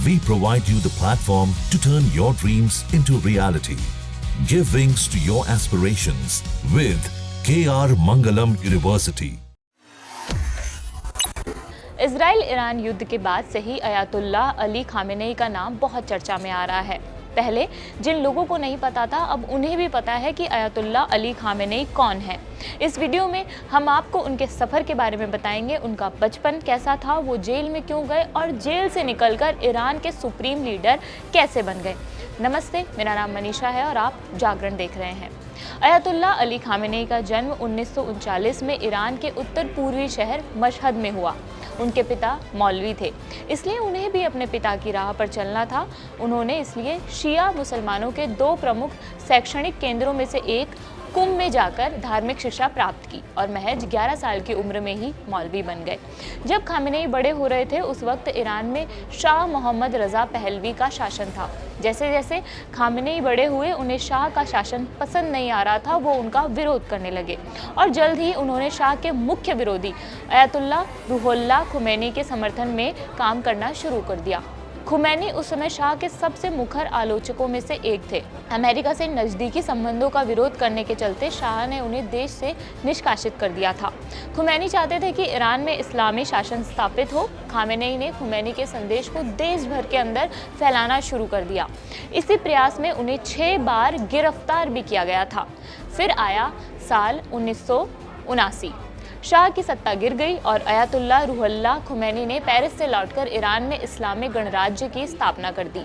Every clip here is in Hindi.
We provide you the platform to turn your dreams into reality. Give wings to your aspirations with KR Mangalam University. Israel Iran युद्ध के बाद से ही अयातुल्लाह अली खामेनेई का नाम बहुत चर्चा में आ रहा है। पहले जिन लोगों को नहीं पता था, अब उन्हें भी पता है कि अयातुल्लाह अली खामेनेई कौन है। इस वीडियो में हम आपको उनके सफ़र के बारे में बताएंगे, उनका बचपन कैसा था, वो जेल में क्यों गए और जेल से निकलकर ईरान के सुप्रीम लीडर कैसे बन गए। नमस्ते, मेरा नाम मनीषा है और आप जागरण देख रहे हैं। अयातुल्लाह अली खामेनेई का जन्म 1939 में ईरान के उत्तर पूर्वी शहर मशहद में हुआ। उनके पिता मौलवी थे, इसलिए उन्हें भी अपने पिता की राह पर चलना था। उन्होंने इसलिए शिया मुसलमानों के दो प्रमुख शैक्षणिक केंद्रों में से एक कुम में जाकर धार्मिक शिक्षा प्राप्त की और महज 11 साल की उम्र में ही मौलवी बन गए। जब खामेनेई बड़े हो रहे थे, उस वक्त ईरान में शाह मोहम्मद रज़ा पहलवी का शासन था। जैसे जैसे खामेनेई बड़े हुए, उन्हें शाह का शासन पसंद नहीं आ रहा था, वो उनका विरोध करने लगे और जल्द ही उन्होंने शाह के मुख्य विरोधी अयातुल्लाह रूहुल्लाह खुमैनी के समर्थन में काम करना शुरू कर दिया। खुमैनी उस समय शाह के सबसे मुखर आलोचकों में से एक थे। अमेरिका से नज़दीकी संबंधों का विरोध करने के चलते शाह ने उन्हें देश से निष्कासित कर दिया था। खुमैनी चाहते थे कि ईरान में इस्लामी शासन स्थापित हो। खामेनेई ने खुमैनी के संदेश को देश भर के अंदर फैलाना शुरू कर दिया। इसी प्रयास में उन्हें 6 बार गिरफ्तार भी किया गया था। फिर आया साल 1979। शाह की सत्ता गिर गई और अयातुल्लाह रूहुल्लाह खुमैनी ने पेरिस से लौटकर ईरान में इस्लामिक गणराज्य की स्थापना कर दी।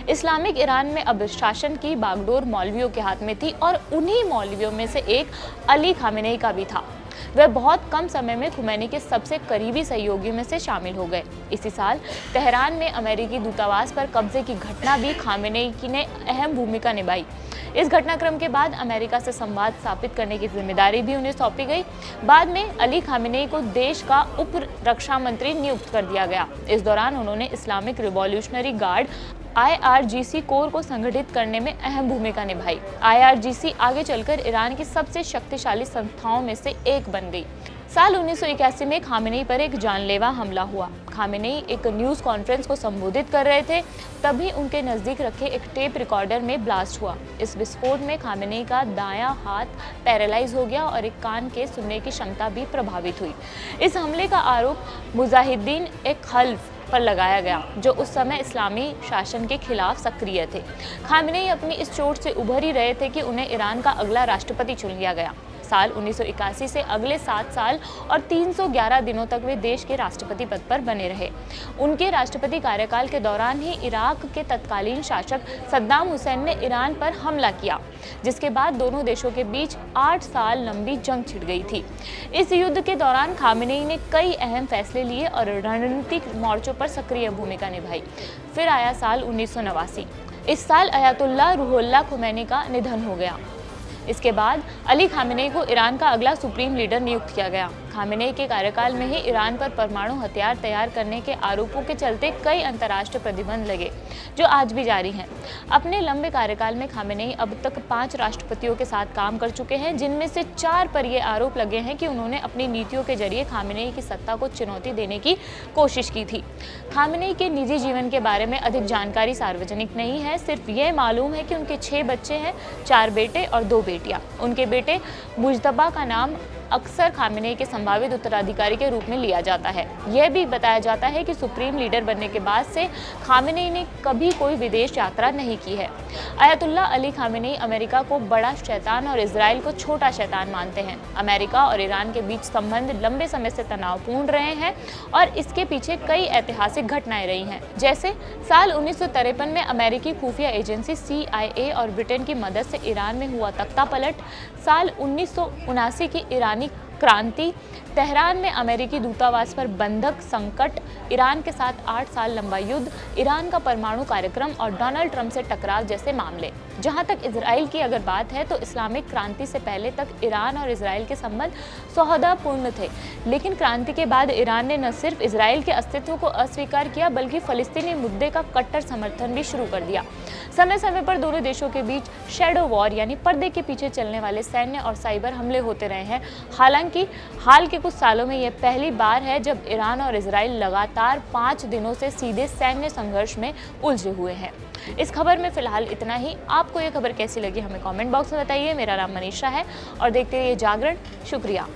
इस्लामिक ईरान में अब शासन की बागडोर मौलवियों के हाथ में थी और उन्हीं मौलवियों में से एक अली खामेनेई का भी था। वह बहुत कम समय में खुमैनी के सबसे करीबी सहयोगी में से शामिल हो गए। इसी साल तेहरान में अमेरिकी दूतावास पर कब्जे की घटना भी खामेनेई की ने अहम भूमिका निभाई। इस घटनाक्रम के बाद अमेरिका से संवाद स्थापित करने की जिम्मेदारी भी उन्हें सौंपी गई। बाद में अली खामेनेई को देश का उप रक्षा मंत्री नियुक्त कर दिया गया। इस दौरान उन्होंने Islamic revolutionary guard IRGC core को संगठित करने में अहम भूमिका निभाई। IRGC आगे चलकर ईरान की सबसे शक्तिशाली संस्थाओं में से एक बन गई। साल 1981 में खामेनेई पर एक जानलेवा हमला हुआ। खामेनेई एक न्यूज़ कॉन्फ्रेंस को संबोधित कर रहे थे, तभी उनके नज़दीक रखे एक टेप रिकॉर्डर में ब्लास्ट हुआ। इस विस्फोट में खामेनेई का दायां हाथ पैरालाइज हो गया और एक कान के सुनने की क्षमता भी प्रभावित हुई। इस हमले का आरोप मुजाहिदीन एक खल्फ पर लगाया गया, जो उस समय इस्लामी शासन के खिलाफ सक्रिय थे। खामेनेई अपनी इस चोट से उभर ही रहे थे कि उन्हें ईरान का अगला राष्ट्रपति चुन लिया गया। साल 1981 से अगले 7 साल और 311 दिनों तक वे देश के राष्ट्रपति पद पर बने रहे। उनके राष्ट्रपति कार्यकाल के दौरान ही इराक के तत्कालीन शासक सद्दाम हुसैन ने ईरान पर हमला किया, जिसके बाद दोनों देशों के बीच 8 साल लंबी जंग छिड़ गई थी। इस युद्ध के दौरान खामेनेई ने कई अहम फैसले लिए और रणनीतिक मोर्चों पर सक्रिय भूमिका निभाई। फिर आया साल 1989। इस साल अयातुल्लाह रूहुल्लाह खुमैनी का निधन हो गया। इसके बाद अली खामेनेई को ईरान का अगला सुप्रीम लीडर नियुक्त किया गया। खामेनेई के कार्यकाल में ही ईरान पर परमाणु हथियार तैयार करने के आरोपों के चलते कई अंतर्राष्ट्रीय प्रतिबंध लगे, जो आज भी जारी हैं। अपने लंबे कार्यकाल में खामेनेई अब तक 5 राष्ट्रपतियों के साथ काम कर चुके हैं, जिनमें से 4 पर ये आरोप लगे हैं कि उन्होंने अपनी नीतियों के जरिए खामेनेई की सत्ता को चुनौती देने की कोशिश की थी। खामेनेई के निजी जीवन के बारे में अधिक जानकारी सार्वजनिक नहीं है। सिर्फ ये मालूम है कि उनके 6 बच्चे हैं, 4 बेटे और 2 बेटियां। उनके बेटे मुज्तबा का नाम अक्सर खामेनेई के संभावित उत्तराधिकारी के रूप में लिया जाता है। यह भी बताया जाता है कि सुप्रीम लीडर बनने के बाद से खामेनेई ने कभी कोई विदेश यात्रा नहीं की है। अयातुल्लाह अली खामेनेई अमेरिका को बड़ा शैतान और इजराइल को छोटा शैतान मानते हैं। अमेरिका और ईरान के बीच संबंध लंबे समय से तनावपूर्ण रहे हैं और इसके पीछे कई ऐतिहासिक घटनाएं रही हैं। जैसे साल 1953 में अमेरिकी खुफिया एजेंसी CIA और ब्रिटेन की मदद से ईरान में हुआ तख्ता पलट, साल 1979 की ईरानी क्रांति, तेहरान में अमेरिकी दूतावास पर बंधक संकट, ईरान के साथ 8 साल लंबा युद्ध, ईरान का परमाणु कार्यक्रम और डोनाल्ड ट्रंप से टकराव जैसे मामले। जहां तक इजराइल की अगर बात है, तो इस्लामिक क्रांति से पहले तक ईरान और इजराइल के संबंध सौहार्दपूर्ण थे, लेकिन क्रांति के बाद ईरान ने न सिर्फ इजराइल के अस्तित्व को अस्वीकार किया, बल्कि फलस्तीनी मुद्दे का कट्टर समर्थन भी शुरू कर दिया। समय समय पर दोनों देशों के बीच शैडो वॉर यानी पर्दे के पीछे चलने वाले सैन्य और साइबर हमले होते रहे हैं। हालांकि हालांकि हाल के कुछ सालों में यह पहली बार है जब ईरान और इजराइल लगातार 5 दिनों से सीधे सैन्य संघर्ष में उलझे हुए हैं। इस खबर में फिलहाल इतना ही। आपको ये खबर कैसी लगी हमें कमेंट बॉक्स में बताइए। मेरा नाम मनीषा है और देखते रहिए जागरण। शुक्रिया।